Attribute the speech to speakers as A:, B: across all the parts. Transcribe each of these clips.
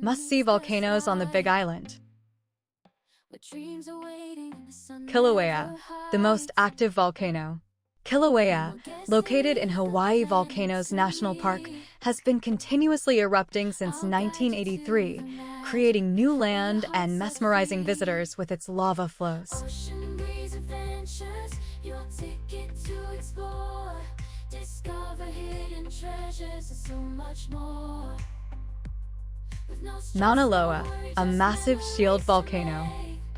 A: Must-see volcanoes on the Big Island. Kilauea, the most active volcano. Kilauea, located in Hawaii Volcanoes National Park, has been continuously erupting since 1983, creating new land and mesmerizing visitors with its lava flows. Mauna Loa, a massive shield volcano.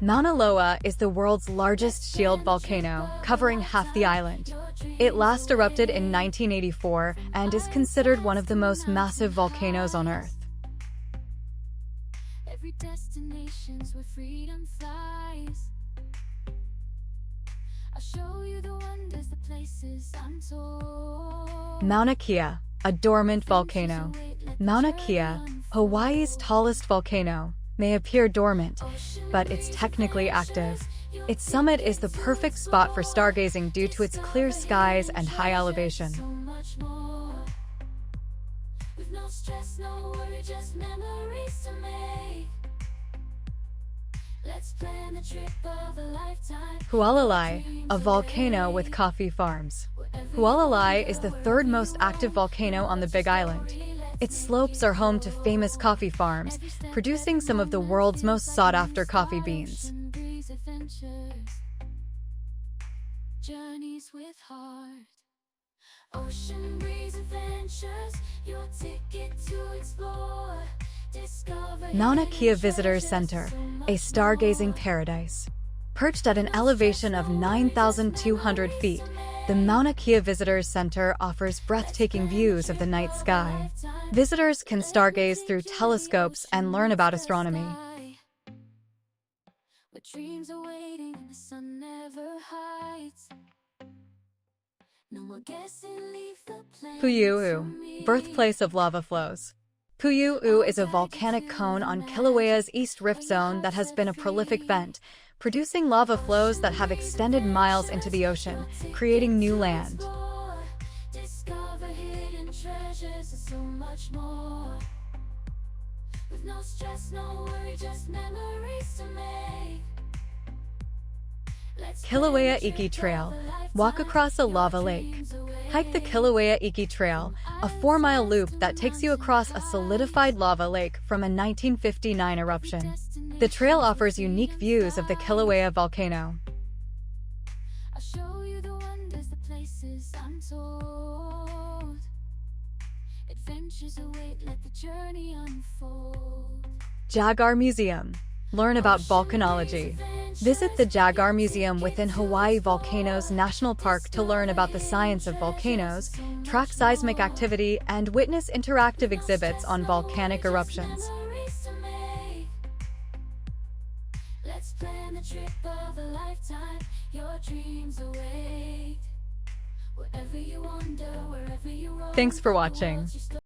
A: Mauna Loa is the world's largest shield volcano, covering half the island. It last erupted in 1984 and is considered one of the most massive volcanoes on Earth. Every destination's where freedom flies. I'll show you the wonders, the places untold. Mauna Kea, a dormant volcano. Mauna Kea, Hawaii's tallest volcano, may appear dormant, but it's technically active. Its summit is the perfect spot for stargazing due to its clear skies and high elevation. Hualalai, a volcano with coffee farms. Hualalai is the third most active volcano on the Big Island. Its slopes are home to famous coffee farms, producing some of the world's most sought-after coffee beans. Mauna Kea Visitors Center, a stargazing paradise. Perched at an elevation of 9,200 feet, the Mauna Kea Visitors Center offers breathtaking views of the night sky. Visitors can stargaze through telescopes and learn about astronomy. Pu'u'u, birthplace of lava flows. Pu'u'u is a volcanic cone on Kilauea's East Rift Zone that has been a prolific vent, producing lava flows that have extended miles into the ocean, creating new land. Kilauea Iki Trail. Walk across a lava lake. Hike the Kilauea Iki Trail, a 4-mile loop that takes you across a solidified lava lake from a 1959 eruption. The trail offers unique views of the Kilauea volcano. Jaguar Museum. Learn about volcanology. Visit the Jaguar Museum within Hawaii Volcanoes National Park to learn about the science of volcanoes, track seismic activity, and witness interactive exhibits on volcanic eruptions. Thanks for watching.